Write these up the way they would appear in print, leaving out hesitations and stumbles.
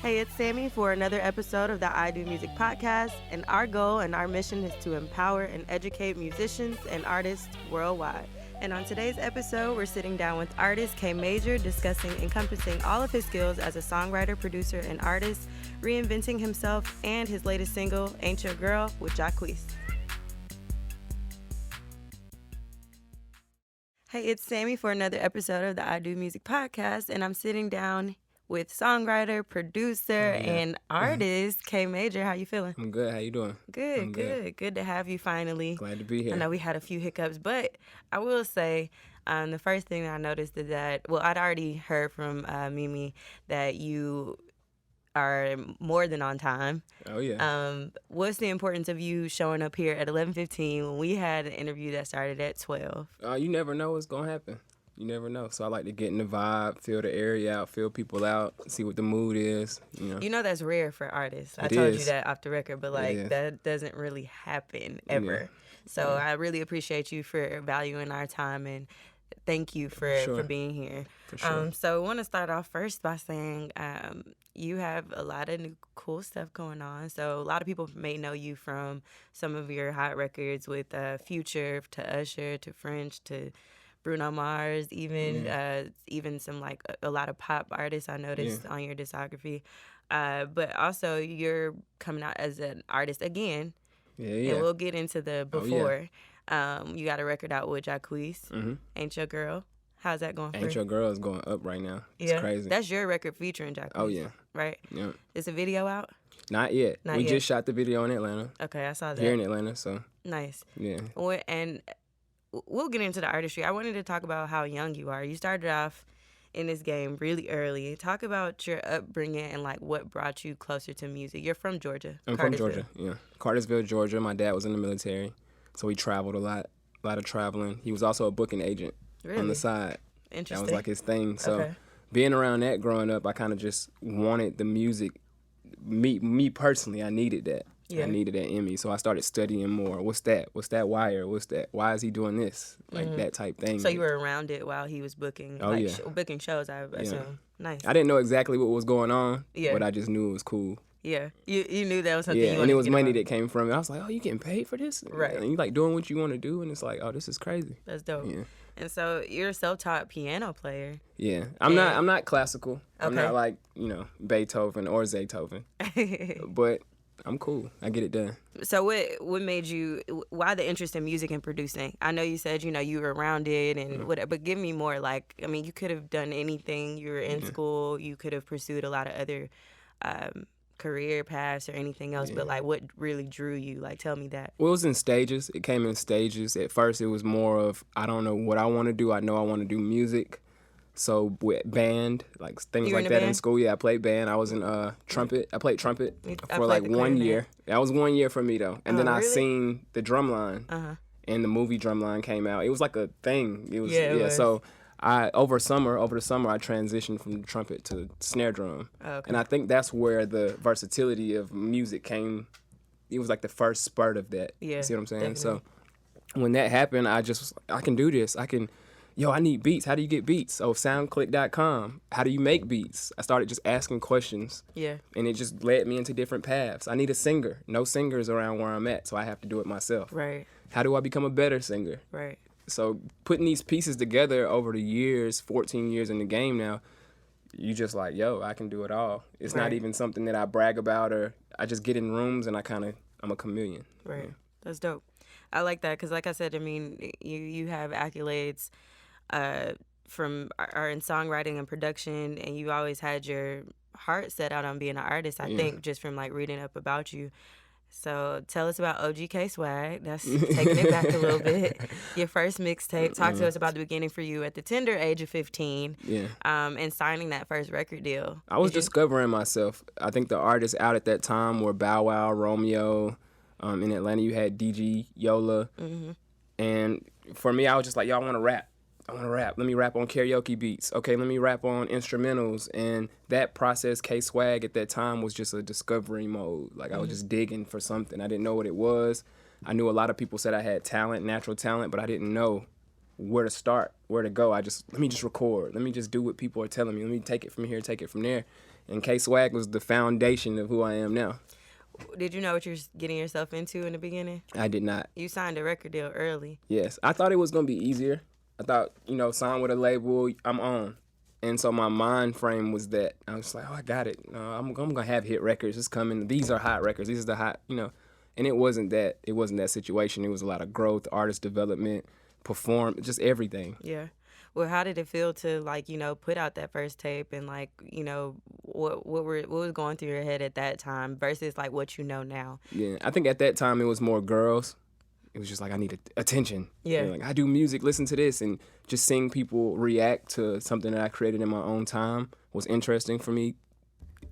Hey, it's Sammy for another episode of the IdOMUSIC podcast, and our goal and our mission is to empower and educate musicians and artists worldwide. And on today's episode, we're sitting down with artist K Major, discussing encompassing all of his skills as a songwriter, producer, and artist, reinventing himself, and his latest single, Ain't Your Girl, with Jacquees. Hey, it's Sammy for another episode of the IdOMUSIC podcast, and I'm sitting down with songwriter, producer, and artist K Major. How you feeling? I'm good. How you doing? Good. Good to have you finally. Glad to be here. I know we had a few hiccups, but I will say the first thing that I noticed is that, well, I'd already heard from Mimi that you are more than on time. Oh, yeah. What's the importance of you showing up here at 11:15 when we had an interview that started at 12? You never know what's going to happen. You never know. So I like to get in the vibe, feel the area out, feel people out, see what the mood is. You know that's rare for artists. I told you that off the record, but that doesn't really happen ever. Yeah. So I really appreciate you for valuing our time, and thank you for being here. For sure. So I want to start off first by saying you have a lot of new cool stuff going on. So a lot of people may know you from some of your hot records with Future to Usher to French to Bruno Mars, even some like a lot of pop artists I noticed on your discography. But also you're coming out as an artist again. Yeah. And we'll get into the before. You got a record out with Jacquees, Ain't Your Girl. How's that going for you? Ain't Your Girl is going up right now. It's crazy. That's your record featuring Jacquees. Oh, yeah. Right? Yeah. Is the video out? Not yet. We just shot the video in Atlanta. Okay, I saw that. Here in Atlanta, so. Nice. Yeah. And we'll get into the artistry. I wanted to talk about how young you are. You started off in this game really early. Talk about your upbringing and like what brought you closer to music. You're from Georgia. I'm from Georgia, yeah. Cartersville, Georgia. My dad was in the military, so he traveled a lot of traveling. He was also a booking agent on the side. Interesting. That was like his thing. So being around that growing up, I kind of just wanted the music. Me personally, I needed that. Yeah. I needed that in me. So I started studying more. What's that? What's that wire? What's that? Why is he doing this? Like that type thing. So you were around it while he was booking, booking shows, I assume. Nice. I didn't know exactly what was going on, but I just knew it was cool. Yeah. You knew that was something you wanted to do. And it was money that came from it. I was like, oh, you getting paid for this? Right. And you like doing what you want to do, and it's like, oh, this is crazy. That's dope. Yeah. And so you're a self-taught piano player. Yeah. I'm not classical. I'm not like, Beethoven or Zaytoven. But I'm cool. I get it done. So what made you, why the interest in music and producing? I know you said, you were around it and whatever, but give me more you could have done anything. You were in school. You could have pursued a lot of other career paths or anything else, but what really drew you? Tell me that. Well, it was in stages. It came in stages. At first, it was more of, I don't know what I want to do. I know I want to do music. So with band, things like that in school. Yeah, I played band. I was in trumpet. I played trumpet for 1 year. That was 1 year for me though. And then I seen the drumline, and the movie Drumline came out. It was like a thing. It was So over the summer, I transitioned from trumpet to snare drum. And I think that's where the versatility of music came. It was like the first spurt of that. Yeah, you see what I'm saying? Definitely. So when that happened, I can do this. I need beats. How do you get beats? Oh, soundclick.com. How do you make beats? I started just asking questions. Yeah. And it just led me into different paths. I need a singer. No singers around where I'm at, so I have to do it myself. Right. How do I become a better singer? Right. So putting these pieces together over the years, 14 years in the game now, you just I can do it all. It's not even something that I brag about, or I just get in rooms and I'm a chameleon. Right. Yeah. That's dope. I like that because, like I said, you have accolades from in songwriting and production, and you always had your heart set out on being an artist. I think just from reading up about you. So tell us about OGK Swag. That's taking it back a little bit. Your first mixtape. Talk to us about the beginning for you at the tender age of 15. Yeah. And signing that first record deal. I was discovering myself. I think the artists out at that time were Bow Wow, Romeo. In Atlanta, you had DG, Yola. Mm-hmm. And for me, I was just like, I want to rap. Let me rap on karaoke beats. Okay, let me rap on instrumentals. And that process, K-Swag at that time, was just a discovery mode. I was just digging for something. I didn't know what it was. I knew a lot of people said I had talent, natural talent, but I didn't know where to start, where to go. Let me just record. Let me just do what people are telling me. Let me take it from here, take it from there. And K-Swag was the foundation of who I am now. Did you know what you're getting yourself into in the beginning? I did not. You signed a record deal early. Yes. I thought it was going to be easier. I thought, sign with a label, I'm on. And so my mind frame was that. I was like, oh, I got it. I'm going to have hit records. It's coming. These are hot records. These are the hot, And it wasn't that. It wasn't that situation. It was a lot of growth, artist development, just everything. Yeah. Well, how did it feel to put out that first tape and what was going through your head at that time versus what you know now? Yeah, I think at that time it was more girls. It was just like I needed attention. Yeah. Like I do music, listen to this, and just seeing people react to something that I created in my own time was interesting for me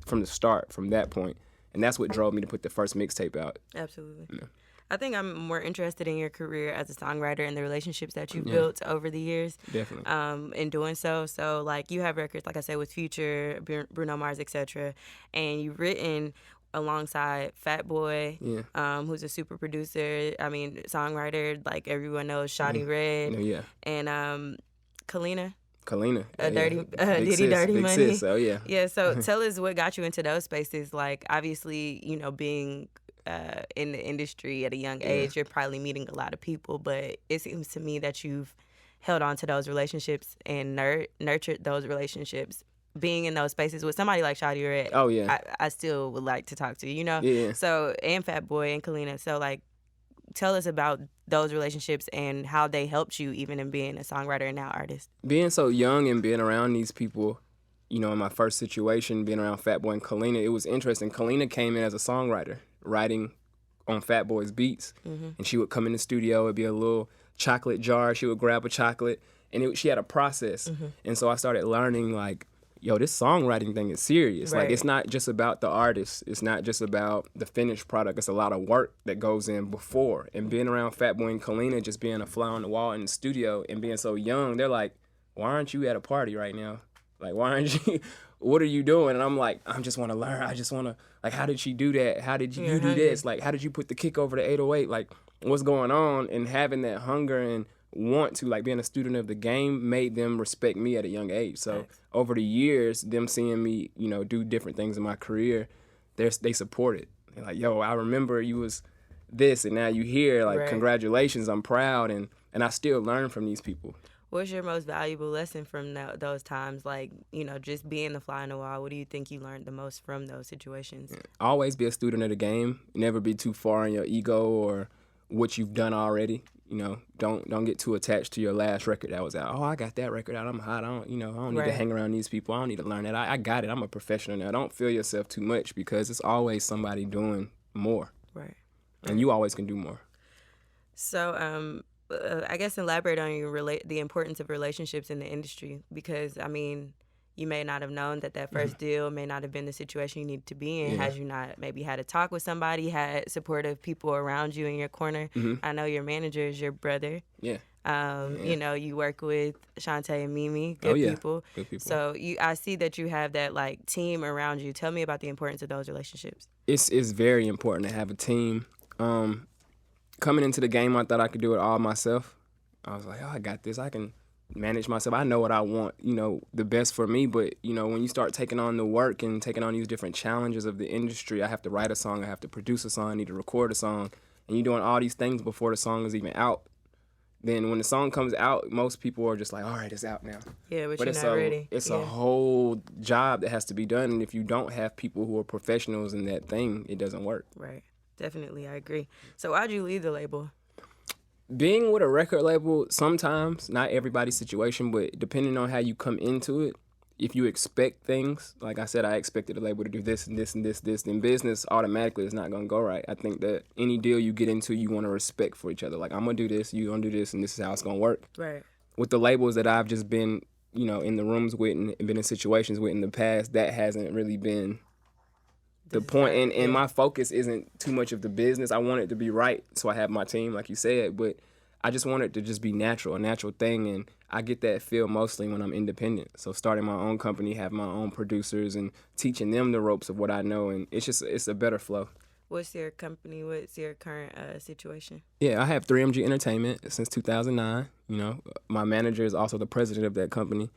from the start, from that point. And that's what drove me to put the first mixtape out. Absolutely. Yeah. I think I'm more interested in your career as a songwriter and the relationships that you've built over the years. Definitely. In doing so. So, you have records, like I said, with Future, Bruno Mars, etc. And you've written alongside Fat Boy, who's a super producer, songwriter, everyone knows, Shawty Red. And Kalina. Diddy Dirty Big Money. Sis, oh yeah. Yeah, so tell us what got you into those spaces. Obviously, being in the industry at a young age, you're probably meeting a lot of people, but it seems to me that you've held on to those relationships and nurtured those relationships. Being in those spaces with somebody like Shawty Red, oh yeah, I still would like to talk to, Yeah. So, and Fat Boy and Kalina. So, tell us about those relationships and how they helped you even in being a songwriter and now artist. Being so young and being around these people, in my first situation, being around Fat Boy and Kalina, it was interesting. Kalina came in as a songwriter, writing on Fat Boy's beats. And she would come in the studio, it'd be a little chocolate jar, she would grab a chocolate, and she had a process. And so I started learning, yo, this songwriting thing is serious. Right. It's not just about the artist. It's not just about the finished product. It's a lot of work that goes in before. And being around Fat Boy and Kalina, just being a fly on the wall in the studio and being so young, they're like, why aren't you at a party right now? Why aren't you? What are you doing? And I'm like, I just want to learn. I just want to, how did she do that? How did you do this? How did you put the kick over the 808? What's going on? And having that hunger and want to, being a student of the game made them respect me at a young age. So over the years, them seeing me, do different things in my career, they support it. They're like, yo, I remember you was this and now you here, congratulations, I'm proud. And I still learn from these people. What's your most valuable lesson from those times? Just being the fly on the wall, what do you think you learned the most from those situations? Always be a student of the game. Never be too far in your ego or what you've done already. Don't get too attached to your last record that was out. Oh, I got that record out. I'm hot. I don't need to hang around these people. I don't need to learn that. I got it. I'm a professional now. Don't feel yourself too much because it's always somebody doing more. Right. And you always can do more. So, I guess elaborate on the importance of relationships in the industry because, you may not have known that first deal may not have been the situation you needed to be in had you not maybe had a talk with somebody, had supportive people around you in your corner. I know your manager is your brother. Yeah. You work with Shantae and Mimi, good people. Good people. So I see that you have that team around you. Tell me about the importance of those relationships. It's very important to have a team. Coming into the game, I thought I could do it all myself. I was like, oh, I got this. I can manage myself. I know what I want, the best for me. But, when you start taking on the work and taking on these different challenges of the industry, I have to write a song, I have to produce a song, I need to record a song, and you're doing all these things before the song is even out. Then when the song comes out, most people are just like, all right, it's out now. Yeah, but you're not ready. It's a whole job that has to be done. And if you don't have people who are professionals in that thing, it doesn't work. Right. Definitely, I agree. So why'd you leave the label? Being with a record label, sometimes, not everybody's situation, but depending on how you come into it, if you expect things, like I said, I expected the label to do this and this and this, then business automatically is not going to go right. I think that any deal you get into, you want to respect for each other. I'm going to do this, you're going to do this, and this is how it's going to work. Right. With the labels that I've just been, in the rooms with and been in situations with in the past, that hasn't really been the point. And my focus isn't too much of the business. I want it to be right, so I have my team, like you said, but I just want it to just be natural, a natural thing, and I get that feel mostly when I'm independent. So starting my own company, having my own producers, and teaching them the ropes of what I know, and it's a better flow. What's your company? What's your current situation? Yeah, I have 3MG Entertainment since 2009. My manager is also the president of that company.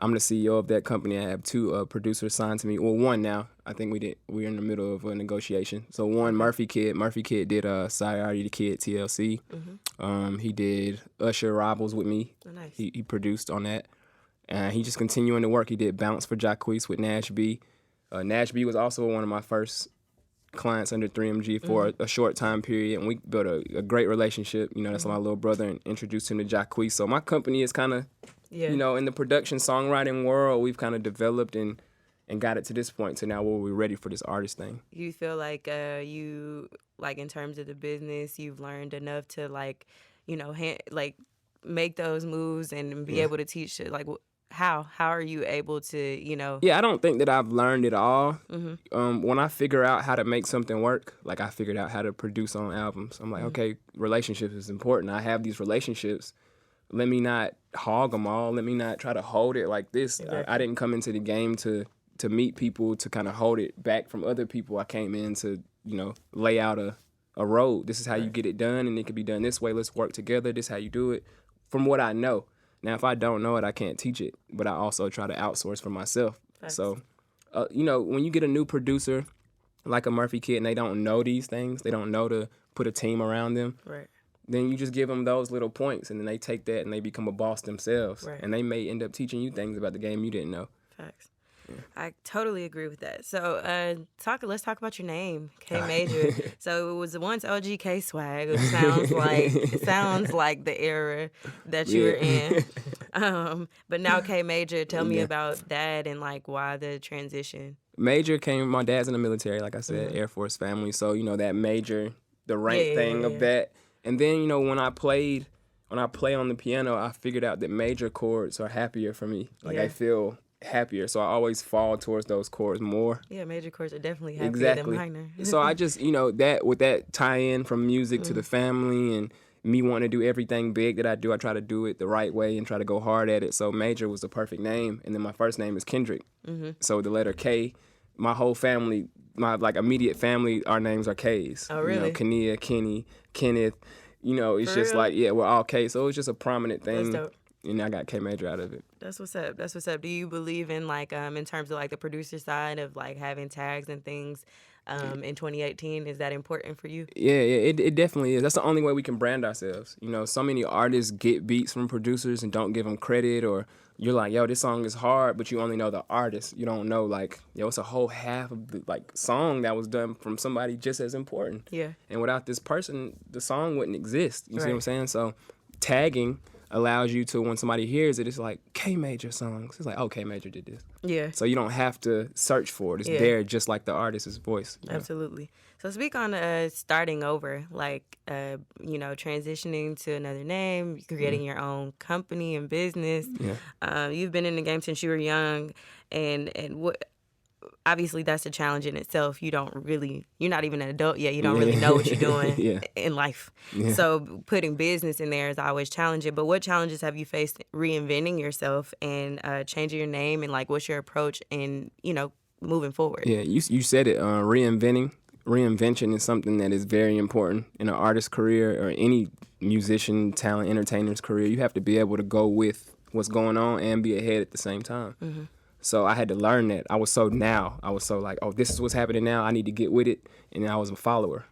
I'm the CEO of that company. I have 2 producers signed to me. Well, 1 now. I think we're in the middle of a negotiation. So one, Murphy Kid. Murphy Kid did Sayari the Kid TLC. He did Usher Rivals with me. Oh, nice. He produced on that. And he just continuing to work. He did Bounce for Jacquees with Nash B. Nash B was also one of my first clients under 3MG for a short time period, and we built a great relationship. You know, that's my little brother, and introduced him to Jacquees. So my company is kind of, you know, in the production songwriting world, we've kind of developed and got it to this point to now where we're ready for this artist thing. You feel like you, like, in terms of the business, you've learned enough to, like, you know, like, make those moves and be able to teach it, like, how are you able to, you know? Yeah, I don't think that I've learned it all. When I figure out how to make something work, like I figured out how to produce on albums. I'm like, okay, relationships is important. I have these relationships. Let me not hog them all. Let me not try to hold it like this. Exactly. I didn't come into the game to meet people, to kind of hold it back from other people. I came in to, you know, lay out a road. This is how you get it done, and it can be done this way. Let's work together. This is how you do it. From what I know. Now, if I don't know it, I can't teach it, but I also try to outsource for myself. Facts. So, you know, when you get a new producer like a Murphy Kid and they don't know these things, they don't know to put a team around them, Right. then you just give them those little points, and then they take that and they become a boss themselves. Right. And they may end up teaching you things about the game you didn't know. Facts. I totally agree with that. So let's talk about your name, K Major. So it was once OG Swag. It sounds like the era that you were in. But now K Major, tell me about that and, like, why the transition. Major came, my dad's in the military, like I said, Air Force family. So, you know, that major, the rank thing of that. And then, you know, when I play on the piano, I figured out that major chords are happier for me. Like, I feel happier, so I always fall towards those chords more. Yeah, major chords are definitely happier than minor. So I just, you know, that with that tie-in from music to the family and me wanting to do everything big that I do, I try to do it the right way and try to go hard at it. So Major was the perfect name, and then my first name is Kendrick. So the letter K, my whole family, my like immediate family, our names are K's. Oh, really? You know, Kenia, Kenny, Kenneth. You know, it's just like, yeah, we're all K. So it's just a prominent thing. That's dope. And I got K Major out of it. That's what's up. That's what's up. Do you believe in, like, in terms of, like, the producer side of, like, having tags and things in 2018? Is that important for you? Yeah, it definitely is. That's the only way we can brand ourselves. You know, so many artists get beats from producers and don't give them credit, or you're like, yo, this song is hard, but you only know the artist. You don't know, like, yo, it's a whole half of the, like, song that was done from somebody just as important. Yeah. And without this person, the song wouldn't exist. You see what I'm saying? So tagging allows you to, when somebody hears it, it's like K Major songs. It's like, oh, K Major did this. Yeah. So you don't have to search for it. It's there just like the artist's voice. Absolutely. So speak on starting over, like, you know, transitioning to another name, creating your own company and business. Yeah. You've been in the game since you were young, and what? Obviously, that's a challenge in itself. You're not even an adult yet. You don't really know what you're doing in life. Yeah. So putting business in there is always challenging. But what challenges have you faced reinventing yourself and changing your name, and, like, what's your approach in, you know, moving forward? Yeah, you said it. Reinvention is something that is very important in an artist's career or any musician, talent, entertainer's career. You have to be able to go with what's going on and be ahead at the same time. So I had to learn that. I was so like, oh, this is what's happening now. I need to get with it. And I was a follower.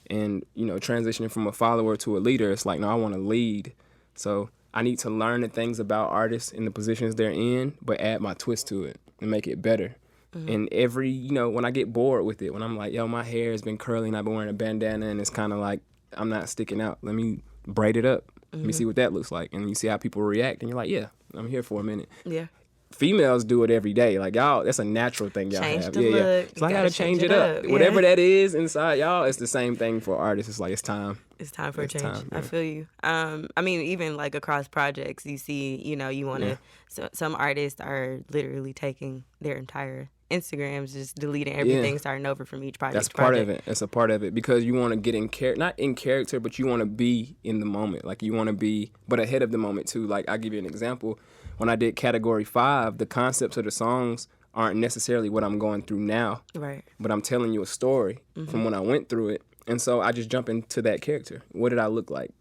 And, you know, transitioning from a follower to a leader, it's like, no, I want to lead. So I need to learn the things about artists and the positions they're in, but add my twist to it and make it better. And you know, when I get bored with it, when I'm like, yo, my hair has been curling, I've been wearing a bandana, and it's kind of like, I'm not sticking out. Let me braid it up. Let me see what that looks like. And you see how people react, and you're like, yeah, I'm here for a minute. Yeah. Females do it every day. Like, y'all, that's a natural thing y'all change have. The look. So I gotta change it up. Whatever that is inside y'all, it's the same thing for artists. It's like, it's time. It's time for a change. I feel you. I mean, even, like, across projects, you see, you know, you want to. So, some artists are literally taking their entire Instagrams, just deleting everything, starting over from each project. That's part of it. That's a part of it, because you want to get in not in character, but you want to be in the moment. Like, you want to be, but ahead of the moment too. Like, I'll give you an example. When I did Category 5, the concepts of the songs aren't necessarily what I'm going through now. Right. But I'm telling you a story from when I went through it. And so I just jump into that character. What did I look like?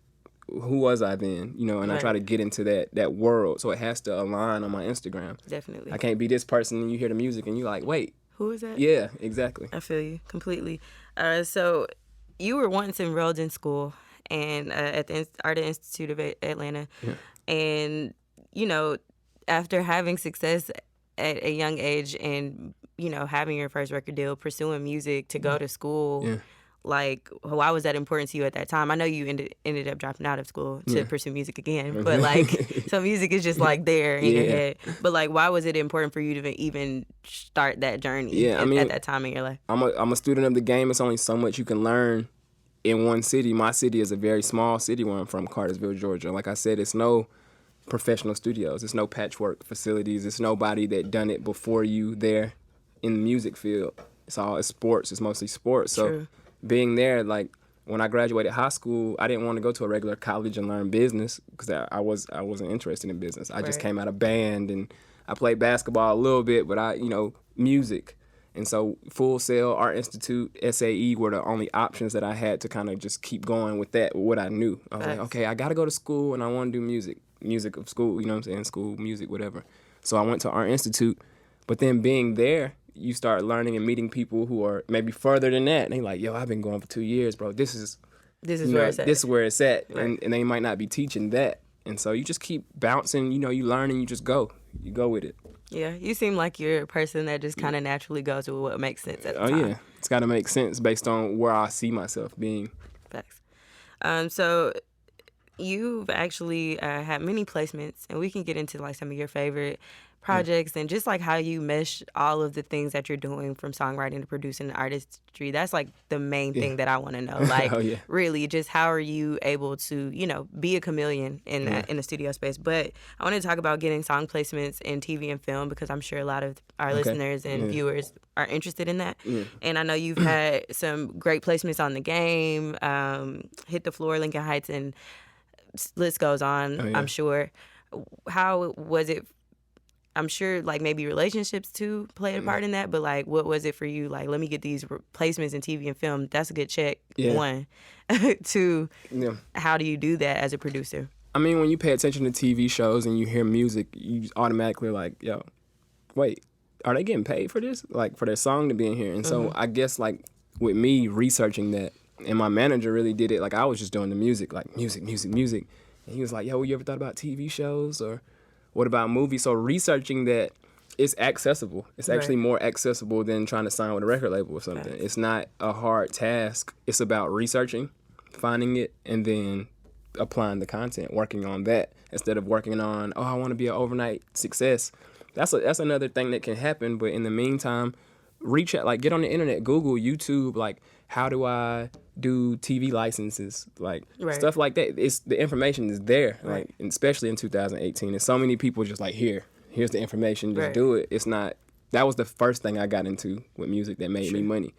who was I then? You know, and I try Right. to get into that world, so it has to align on my Instagram. Definitely. I can't be this person and you hear the music and you like, wait, Who is that? yeah, exactly. I feel you completely. So you were once enrolled in school and at the Art Institute of Atlanta, Yeah. and you know, after having success at a young age and having your first record deal, pursuing music to go to school. Yeah. Like, why was that important to you at that time? I know you ended up dropping out of school to Yeah. pursue music again, but like, so music is just like there in your Yeah. head. But like, why was it important for you to even start that journey Yeah, I mean, at that time in your life? I'm a student of the game. It's only so much you can learn in one city. My city is a very small city where I'm from, Cartersville, Georgia. Like I said, it's no professional studios. It's no Patchwerk facilities. It's nobody that done it before you there in the music field. It's sports. It's mostly sports. So True. being there, like when I graduated high school, I didn't want to go to a regular college and learn business because I wasn't interested in business. I just Right. came out of band and I played basketball a little bit, but music. And so Full Sail, Art Institute, SAE were the only options that I had to kind of just keep going with what I knew. I was like, Facts. okay, I got to go to school and I want to do music of school, you know what I'm saying, school, music, whatever. So I went to Art Institute, but then being there, you start learning and meeting people who are maybe further than that. And they like, yo, I've been going for 2 years, bro. This is Where it's at. This is where it's at. Right. And they might not be teaching that. And so you just keep bouncing, you learn and you just go. You go with it. Yeah, you seem like you're a person that just kind of naturally goes with what makes sense at the time. Yeah. It's got to make sense based on where I see myself being. Facts. So you've actually had many placements, and we can get into like some of your favorite projects and just like how you mesh all of the things that you're doing from songwriting to producing and artistry. That's like the main thing that I want to know. Like, Oh, yeah. really, just how are you able to, be a chameleon in the studio space? But I want to talk about getting song placements in TV and film because I'm sure a lot of our listeners and viewers are interested in that. Yeah. And I know you've had some great placements on The Game, Hit the Floor, Lincoln Heights, and list goes on. Oh, yeah. I'm sure. How was it? I'm sure like maybe relationships too played a part in that, but like what was it for you? Like, let me get these placements in TV and film. That's a good check. Yeah. One. Two, Yeah. how do you do that as a producer? I mean, when you pay attention to TV shows and you hear music, you automatically like, yo, wait, are they getting paid for this? Like for their song to be in here? And so I guess like with me researching that, and my manager really did it. Like I was just doing the music, like music. And he was like, yo, you ever thought about TV shows or what about movies? So researching that it's accessible. It's actually more accessible than trying to sign with a record label or something. It's not a hard task. It's about researching, finding it, and then applying the content, working on that instead of working on, I want to be an overnight success. That's another thing that can happen. But in the meantime, reach out, like get on the internet, Google, YouTube, like how do I do TV licenses, like stuff like that. It's the information is there, like and especially in 2018. There's so many people just like here's the information, just do it. It's not. That was the first thing I got into with music that made me money,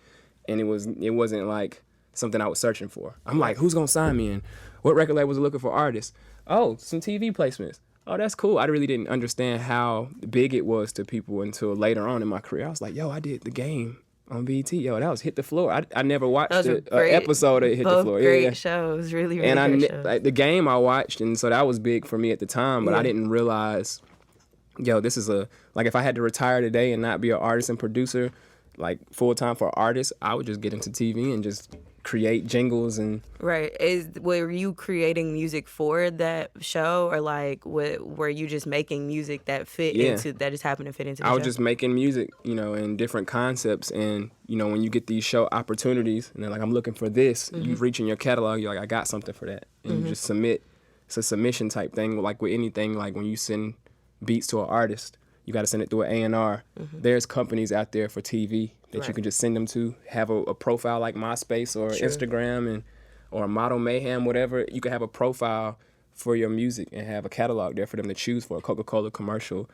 and it wasn't like something I was searching for. I'm like, who's gonna sign me, and what record labels are looking for artists? Oh, some TV placements. Oh, that's cool. I really didn't understand how big it was to people until later on in my career. I was like, yo, I did The Game on BET. Yo, that was Hit the Floor. I never watched an episode of Hit the Floor. Great shows, really, really and great shows. Like, The Game I watched, and so that was big for me at the time, but I didn't realize, yo, this is like if I had to retire today and not be an artist and producer, like full time for artists, I would just get into TV and just create jingles and were you creating music for that show, or like were you just making music that just happened to fit into the show? I was just making music, and different concepts, and when you get these show opportunities and they're like, I'm looking for this, you reach in your catalog, you're like, I got something for that, and you just submit. It's a submission type thing, like with anything, like when you send beats to an artist, you got to send it through an A&R. There's companies out there for TV that you can just send them to, have a profile like MySpace or Instagram or Model Mayhem, whatever. You can have a profile for your music and have a catalog there for them to choose for, a Coca-Cola commercial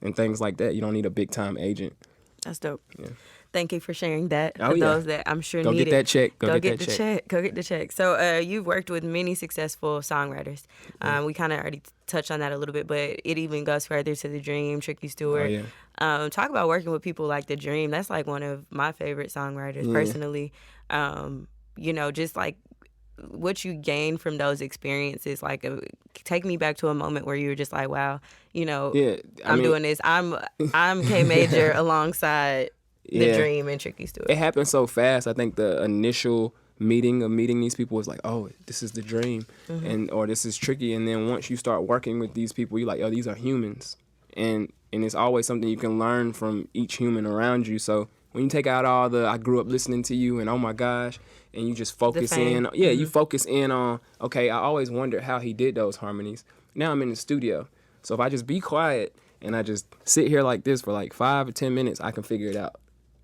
and things like that. You don't need a big-time agent. That's dope. Yeah. Thank you for sharing that. Oh, for those that I'm sure Go need get it. that check. Go get the check. Go get the check. So you've worked with many successful songwriters. We kind of already touched on that a little bit, but it even goes further to The Dream, Tricky Stewart. Oh, yeah. Talk about working with people like The Dream. That's like one of my favorite songwriters personally. Just like what you gain from those experiences. Like, take me back to a moment where you were just like, wow, you know, Yeah, I I'm mean, doing this. I'm K Major alongside the yeah, Dream and Tricky it Stewart. happened so fast. I think the initial meeting of meeting these people was like, oh, this is the Dream, and or this is Tricky, and then once you start working with these people, you're like, oh, these are humans, and it's always something you can learn from each human around you. So when you take out all the I grew up listening to you and oh my gosh, and you just The focus fame. in, yeah, you focus in on, okay, I always wondered how he did those harmonies. Now I'm in the studio, so if I just be quiet and I just sit here like this for like 5 or 10 minutes, I can figure it out.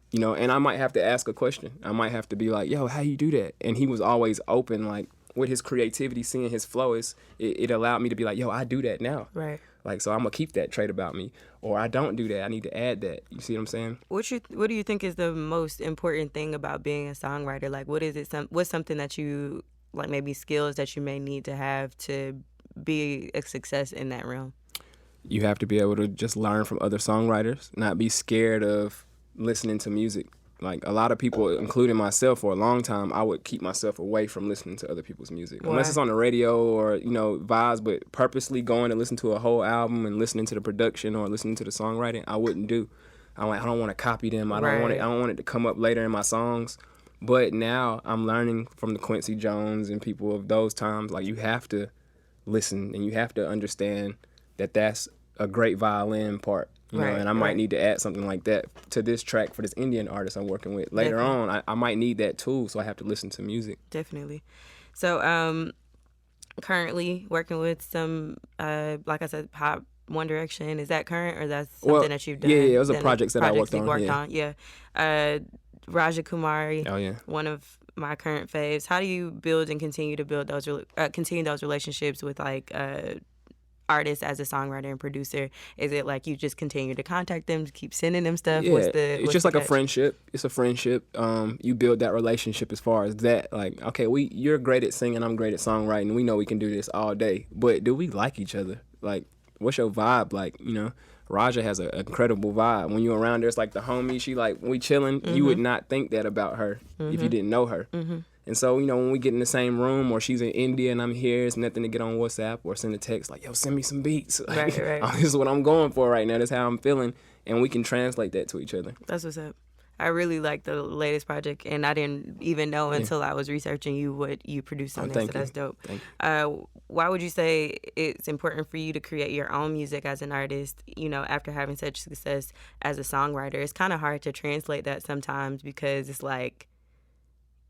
You know, and I might have to ask a question. I might have to be like, yo, how you do that? And he was always open, like, with his creativity, seeing his flow, it allowed me to be like, yo, I do that now. Right. Like, so I'm going to keep that trait about me. Or I don't do that. I need to add that. You see what I'm saying? What do you think is the most important thing about being a songwriter? Like, what is it? What's something that you, like, maybe skills that you may need to have to be a success in that realm? You have to be able to just learn from other songwriters, not be scared of listening to music. Like a lot of people, including myself, for a long time, I would keep myself away from listening to other people's music. Why? Unless it's on the radio or, you know, vibes, but purposely going to listen to a whole album and listening to the production or listening to the songwriting, I wouldn't do. I'm like, I don't want to copy them. I don't want it. I don't want it to come up later in my songs. But now I'm learning from the Quincy Jones and people of those times. Like, you have to listen and you have to understand that that's a great violin part. You know, and I might need to add something like that to this track for this Indian artist I'm working with. Later on, I might need that too, so I have to listen to music. Definitely. So, currently working with some, like I said, pop One Direction. Is that current, or that's something that you've done? Yeah, it was a project that I worked on. Yeah. Raja Kumari. Oh yeah. One of my current faves. How do you build and continue to build those relationships with like artists as a songwriter and producer? Is it like you just continue to contact them, keep sending them stuff? Yeah, it's just like a friendship. It's a friendship. You build that relationship as far as that. Like, okay, you're great at singing, I'm great at songwriting. We know we can do this all day, but do we like each other? Like, what's your vibe like? You know, Raja has an incredible vibe. When you're around her, it's like the homie. She like, when we chilling, you would not think that about her if you didn't know her. And so, you know, when we get in the same room or she's in India and I'm here, it's nothing to get on WhatsApp or send a text like, yo, send me some beats. Like, Right. this is what I'm going for right now. This is how I'm feeling. And we can translate that to each other. That's what's up. I really like the latest project, and I didn't even know until I was researching you what you produced on this, so that's dope. Thank you. Why would you say it's important for you to create your own music as an artist, you know, after having such success as a songwriter? It's kind of hard to translate that sometimes because it's like,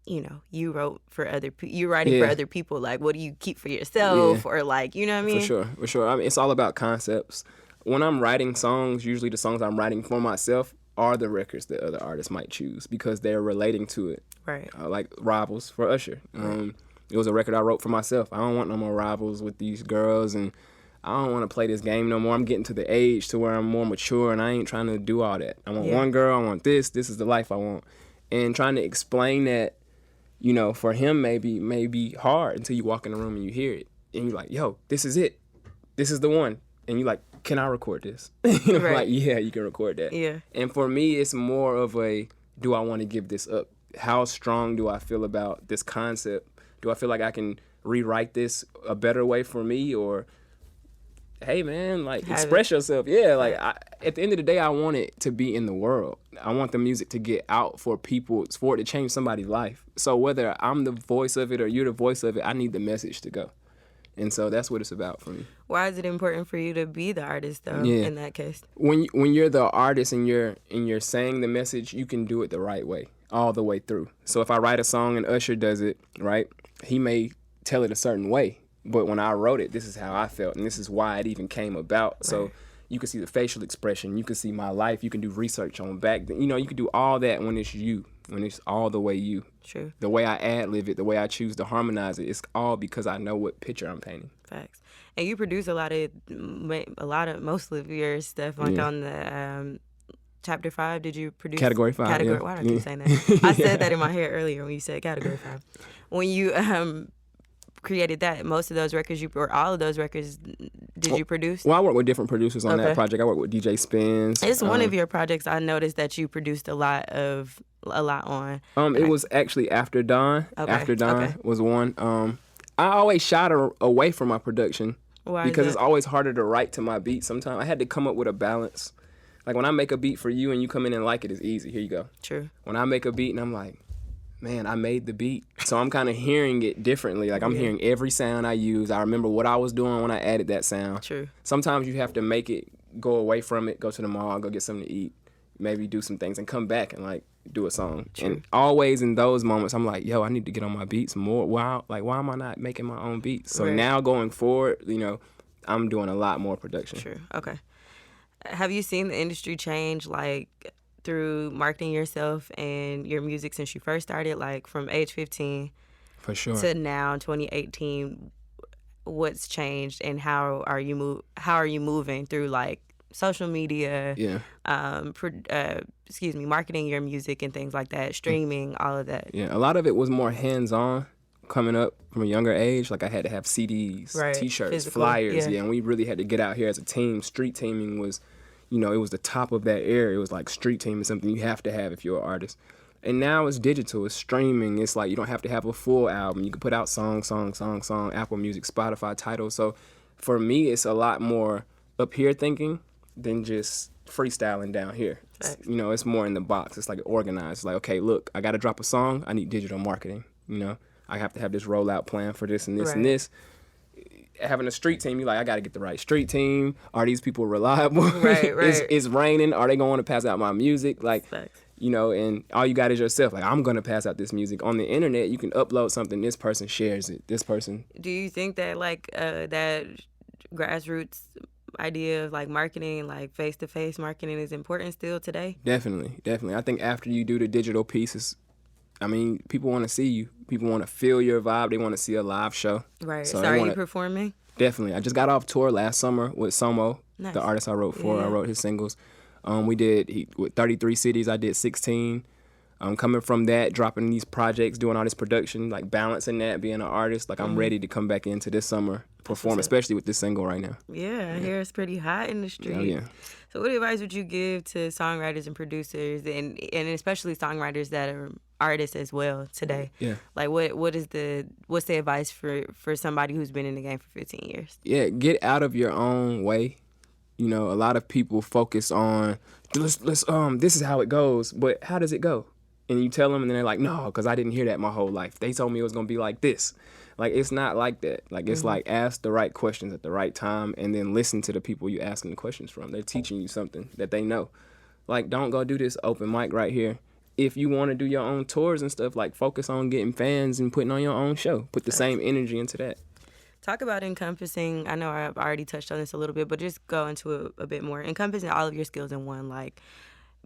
you know, you're writing for other people. Like, what do you keep for yourself? Or like, you know what I mean? For sure. I mean, it's all about concepts. When I'm writing songs, usually the songs I'm writing for myself are the records that other artists might choose because they're relating to it. Right. Like Rivals for Usher. It was a record I wrote for myself. I don't want no more rivals with these girls, and I don't want to play this game no more. I'm getting to the age to where I'm more mature, and I ain't trying to do all that. I want one girl. I want this. This is the life I want. And trying to explain that, you know, for him may be hard until you walk in the room and you hear it. And you're like, yo, this is it. This is the one. And you're like, can I record this? Right. Like, yeah, you can record that. Yeah. And for me, it's more of a, do I want to give this up? How strong do I feel about this concept? Do I feel like I can rewrite this a better way for me? Or, hey, man, like, express yourself. Yeah, like, at the end of the day, I want it to be in the world. I want the music to get out for people, for it to change somebody's life. So whether I'm the voice of it or you're the voice of it, I need the message to go. And so that's what it's about for me. Why is it important for you to be the artist, though, in that case? When you're the artist and you're saying the message, you can do it the right way, all the way through. So if I write a song and Usher does it, right, he may tell it a certain way. But when I wrote it, this is how I felt, and this is why it even came about. Right. So you can see the facial expression. You can see my life. You can do research on back. You know, you can do all that when it's you, when it's all the way you. True. The way I ad-lib it, the way I choose to harmonize it, it's all because I know what picture I'm painting. Facts. And you produce most of your stuff, like on the Chapter 5. Did you produce? Category 5, Category. Why do I keep saying that? I said that in my head earlier when you said Category 5. When you created that? Most of those records or all of those records, did you produce? Well, I work with different producers on that project. I work with DJ Spins. It's one of your projects I noticed that you produced a lot on. It was actually After Dawn. Okay. After Dawn was one. I always shied away from my production. Why? Because it's always harder to write to my beat sometimes. I had to come up with a balance. Like when I make a beat for you and you come in and like it, it's easy. Here you go. True. When I make a beat and I'm like, man, I made the beat. So I'm kind of hearing it differently. Like I'm hearing every sound I use. I remember what I was doing when I added that sound. True. Sometimes you have to make it, go away from it, go to the mall, go get something to eat, maybe do some things and come back and like do a song. True. And always in those moments, I'm like, yo, I need to get on my beats more. Why am I not making my own beats? So now going forward, you know, I'm doing a lot more production. True. Okay. Have you seen the industry change, like, through marketing yourself and your music since you first started, like, from age 15 for sure to now, 2018? What's changed, and how are you moving through, like, social media? Yeah. Marketing your music and things like that, streaming, all of that. Yeah. A lot of it was more hands-on. Coming up from a younger age, like I had to have CDs, T-shirts, physical, flyers, and we really had to get out here as a team. Street teaming was, you know, it was the top of that era. It was like street teaming is something you have to have if you're an artist. And now it's digital, it's streaming. It's like you don't have to have a full album. You can put out song, Apple Music, Spotify, Tidal. So for me, it's a lot more up here thinking than just freestyling down here. You know, it's more in the box. It's like organized. It's like, okay, look, I got to drop a song. I need digital marketing, you know. I have to have this rollout plan for this and this and this. Having a street team, you're like, I got to get the right street team. Are these people reliable? Right. It's raining. Are they going to pass out my music? Like, you know, and all you got is yourself. Like, I'm going to pass out this music. On the internet, you can upload something. This person shares it. This person. Do you think that, like, that grassroots idea of, like, marketing, like, face-to-face marketing is important still today? Definitely. I think after you do the digital pieces, I mean, people want to see you. People want to feel your vibe. They want to see a live show. Right. So are you performing? Definitely. I just got off tour last summer with Somo, the artist I wrote for. I wrote his singles. We did with 33 cities. I did 16. Coming from that, dropping these projects, doing all this production, like balancing that, being an artist. Like I'm ready to come back into this summer, perform, especially with this single right now. Yeah, I hear it's pretty hot in the street. Oh, yeah. So what advice would you give to songwriters and producers, and especially songwriters that are artists as well today? Yeah. Like what's the advice for somebody who's been in the game for 15 years? Yeah, get out of your own way. You know, a lot of people focus on let's this is how it goes, but how does it go? And you tell them, and then they're like, no, because I didn't hear that my whole life. They told me it was gonna be like this. Like, it's not like that. Like, it's like ask the right questions at the right time and then listen to the people you asking the questions from. They're teaching you something that they know. Like, don't go do this open mic right here. If you want to do your own tours and stuff, like, focus on getting fans and putting on your own show. Put the same energy into that. Talk about encompassing, I know I've already touched on this a little bit, but just go into it a bit more. Encompassing all of your skills in one, like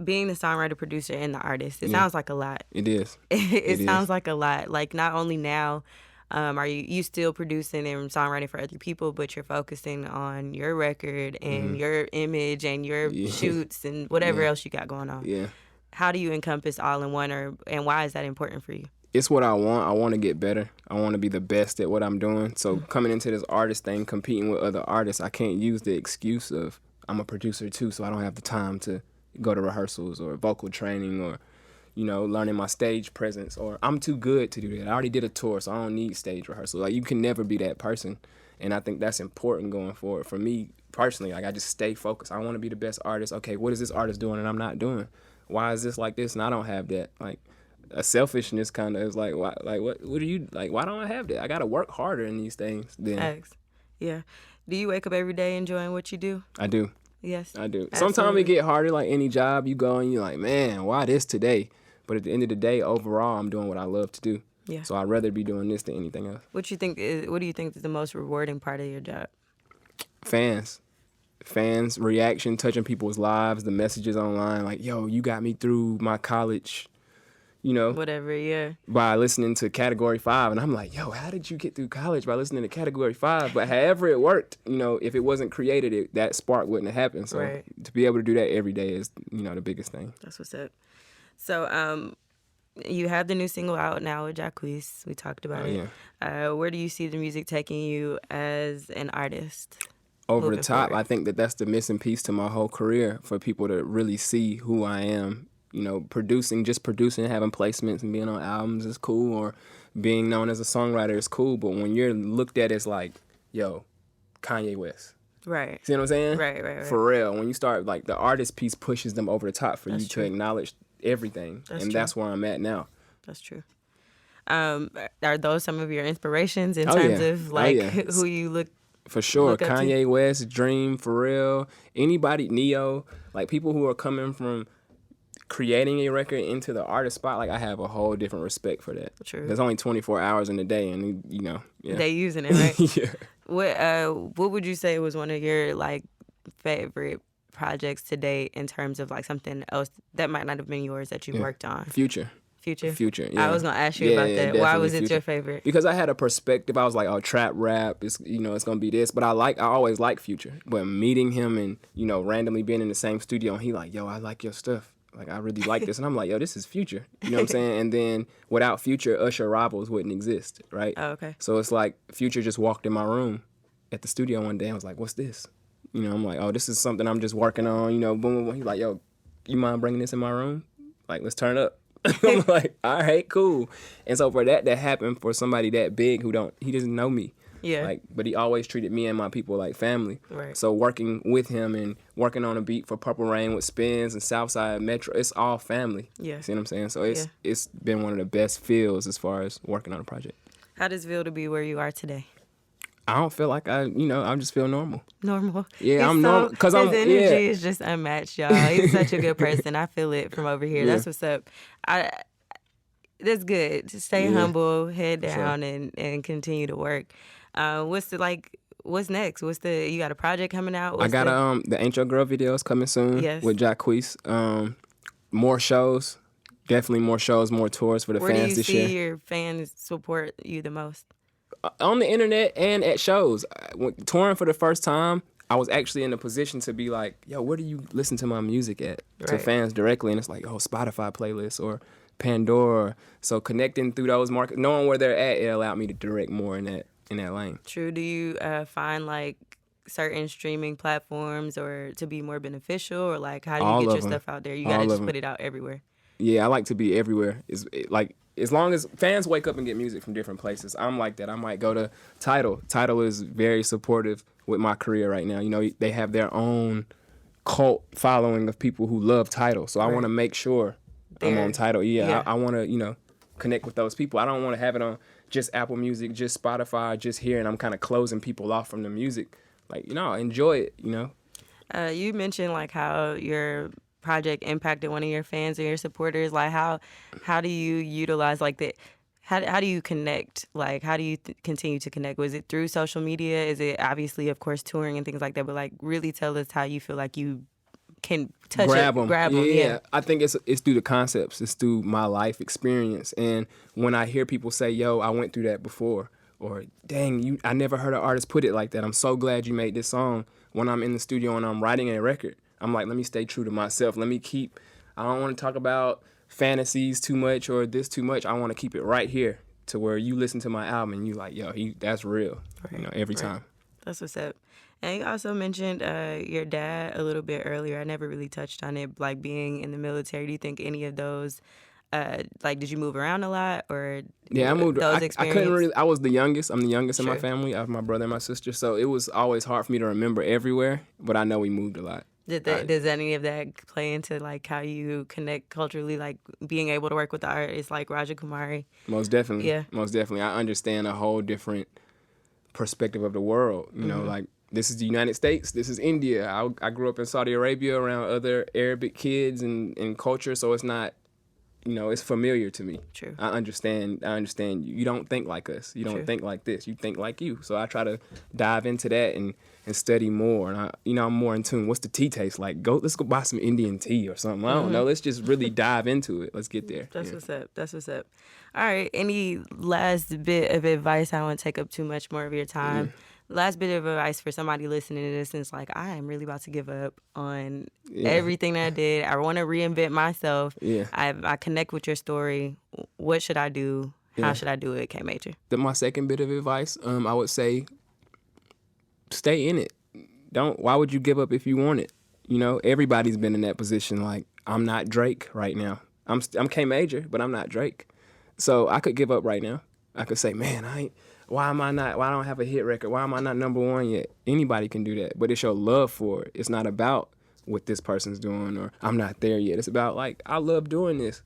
being the songwriter, producer, and the artist. It sounds like a lot. It is. It sounds like a lot. Like, not only now are you still producing and songwriting for other people, but you're focusing on your record and your image and your shoots and whatever else you got going on. Yeah. How do you encompass all in one, and why is that important for you? It's what I want. I want to get better. I want to be the best at what I'm doing. So coming into this artist thing, competing with other artists, I can't use the excuse of I'm a producer too, so I don't have the time to go to rehearsals or vocal training or, you know, learning my stage presence, or I'm too good to do that. I already did a tour, so I don't need stage rehearsal. Like, you can never be that person. And I think that's important going forward. For me personally, like, I just stay focused. I want to be the best artist. Okay, what is this artist doing and I'm not doing? Why is this like this and I don't have that? Like, a selfishness kind of is like, why, like what are you, like, why don't I have that? I got to work harder in these things. Yeah. Do you wake up every day enjoying what you do? I do. Yes. I do. Sometimes it get harder, like any job you go and you're like, man, why this today? But at the end of the day, overall, I'm doing what I love to do. Yeah. So I'd rather be doing this than anything else. What do you think is the most rewarding part of your job? Fans, reaction, touching people's lives, the messages online, like, yo, you got me through my college, you know. Whatever, yeah. By listening to Category 5. And I'm like, yo, how did you get through college by listening to Category 5? But however it worked, you know, if it wasn't created, that spark wouldn't have happened. So to be able to do that every day is, you know, the biggest thing. That's what's up. So You have the new single out now with Jacques. We talked Oh about it. yeah. Where do you see the music taking you as an artist Over the moving top. forward? I think that that's the missing piece to my whole career for people to really see who I am. You know, just producing, having placements and being on albums is cool, or being known as a songwriter is cool. But when you're looked at as like, yo, Kanye West. Right. See what I'm saying? Right. For real. When you start, like, the artist piece pushes them over the top for That's you true. to acknowledge everything. That's And true. that's where I'm at now. That's true. Are those some of your inspirations in Oh terms yeah. of Oh like yeah. who you For sure. look up to? Kanye West, Dream, Pharrell, anybody, Neo, like people who are coming from creating a record into the artist spot, like I have a whole different respect for that. True. There's only 24 hours in the day, and you know, yeah. They using it, right? Yeah. What would you say was one of your like favorite projects to date in terms of like something else that might not have been yours that you worked on? Future. Future. Yeah. I was gonna ask you about that. Why was it Future. your favorite? Because I had a perspective. I was like, oh, trap rap, it's it's gonna be this. But I always like Future. But meeting him and randomly being in the same studio, and he like, yo, I like your stuff. Like, I really like this. And I'm like, yo, this is Future. You know what I'm saying? And then without Future, Usher Rivals wouldn't exist, right? Oh, okay. So it's like Future just walked in my room at the studio one day. I was like, what's this? I'm like, oh, this is something I'm just working on. Boom, boom, boom. He's like, yo, you mind bringing this in my room? Like, let's turn up. I'm like, all right, cool. And so for that happened for somebody that big he doesn't know me. Yeah. Like, but he always treated me and my people like family. Right. So working with him and working on a beat for Purple Rain with Spins and Southside Metro, it's all family. Yeah. See what I'm saying? So it's been one of the best feels as far as working on a project. How does it feel to be where you are today? I don't feel like I just feel normal. Normal. Yeah, I'm normal because his energy is just unmatched, y'all. He's such a good person. I feel it from over here. Yeah. That's what's up. That's good. Just stay humble, head down, and continue to work. What's next? You got a project coming out? I got the Ain't Your Girl videos coming soon. Yes. With Jacques. More shows, definitely more shows, more tours for the fans this year. Where do you see your fans support you the most? On the internet and at shows. When touring for the first time, I was actually in a position to be like, yo, where do you listen to my music at? To fans directly. And it's like, oh, Spotify playlist or Pandora. So connecting through those markets, knowing where they're at, it allowed me to direct more in that lane. True. Do you find like certain streaming platforms or to be more beneficial, or like how do you get your stuff out there? You gotta just put it out everywhere. Yeah, I like to be everywhere. Like, as long as fans wake up and get music from different places, I'm like that. I might go to Tidal. Tidal is very supportive with my career right now. They have their own cult following of people who love Tidal. So I want to make sure I'm on Tidal. Yeah. I want to, connect with those people. I don't want to have it on just Apple Music, just Spotify, just here, and I'm kind of closing people off from the music. Like, enjoy it, You mentioned like how your project impacted one of your fans or your supporters. Like how do you utilize like the how do you connect? Like how do you continue to connect? Was it through social media? Is it obviously, of course, touring and things like that? But like really tell us how you feel like you can grab them. Yeah, I think it's through the concepts. It's through my life experience. And when I hear people say, yo, I went through that before, or dang, I never heard an artist put it like that. I'm so glad you made this song. When I'm in the studio and I'm writing a record, I'm like, let me stay true to myself. I don't want to talk about fantasies too much or this too much. I want to keep it right here to where you listen to my album and you like, yo, that's real, every time. That's what's up. And you also mentioned your dad a little bit earlier. I never really touched on it, like being in the military. Do you think any of those, did you move around a lot, or I moved. Those I couldn't really. I was the youngest. I'm the youngest in my family. I have my brother and my sister, so it was always hard for me to remember everywhere. But I know we moved a lot. Does any of that play into like how you connect culturally, like being able to work with the artists like Raja Kumari? Most definitely. Yeah. Most definitely. I understand a whole different perspective of the world. Like, this is the United States. This is India. I grew up in Saudi Arabia around other Arabic kids and culture, so it's not, it's familiar to me. True. I understand. You don't think like us. You don't think like this. You think like you. So I try to dive into that and study more. And I'm more in tune. What's the tea taste like? Let's go buy some Indian tea or something. I don't know. Let's just really dive into it. Let's get there. That's what's up. All right. Any last bit of advice? I don't want to take up too much more of your time. last bit of advice for somebody listening to this, and it's like, I am really about to give up on everything that I did. I want to reinvent myself. Yeah. I connect with your story. What should I do? How should I do it, K Major? My second bit of advice, I would say, stay in it. Why would you give up if you want it? You know, everybody's been in that position. Like, I'm not Drake right now. I'm K Major, but I'm not Drake. So I could give up right now. I could say, man, why I don't have a hit record? Why am I not number one yet? Anybody can do that, but it's your love for it. It's not about what this person's doing or I'm not there yet. It's about, like, I love doing this.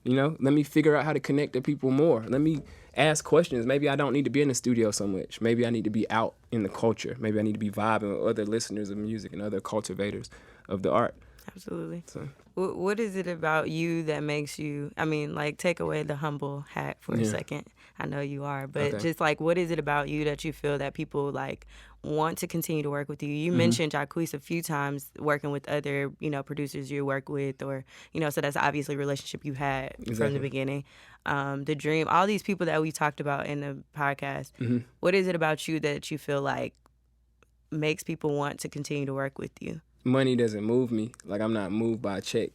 You know, let me figure out how to connect to people more. Let me ask questions. Maybe I don't need to be in the studio so much. Maybe I need to be out in the culture. Maybe I need to be vibing with other listeners of music and other cultivators of the art. Absolutely. So, what is it about you that makes you, I mean, like, take away the humble hat for a second. I know you are, but just, like, what is it about you that you feel that people, like, want to continue to work with you? You mentioned Jacquees a few times, working with other, you know, producers you work with, or, you know, so that's obviously a relationship you had from the beginning. The Dream, all these people that we talked about in the podcast, what is it about you that you feel like makes people want to continue to work with you? Money doesn't move me. Like, I'm not moved by a check.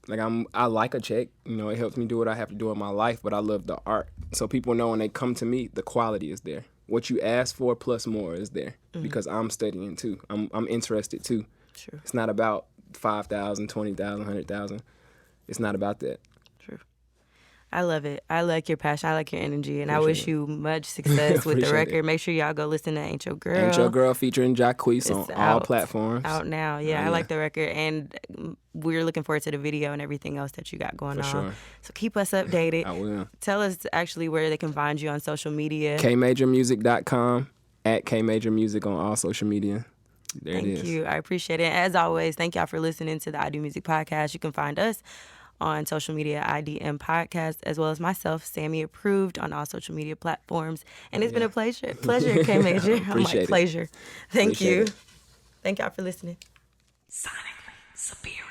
Like, I like a check. You know, it helps me do what I have to do in my life, but I love the art. So people know when they come to me, the quality is there. What you ask for plus more is there because I'm studying too. I'm interested too. True. It's not about 5,000, 20,000, 100,000. It's not about that. True. I love it. I like your passion. I like your energy. And I wish you much success with the record. Make sure y'all go listen to Ain't Your Girl. Ain't Your Girl featuring Jacquees on all platforms. Out now. Yeah, I like the record. And we're looking forward to the video and everything else that you got going on. Sure. So keep us updated. I will. Tell us actually where they can find you on social media. KMajormusic.com, at KMajormusic on all social media. There it is. Thank you. I appreciate it. As always, thank y'all for listening to the IdOMUSIC podcast. You can find us on social media, IDM Podcast, as well as myself, Sammy Approved, on all social media platforms. And it's been a pleasure, K Major. I'm like, pleasure. Thank you. Thank y'all for listening. Sonically superior.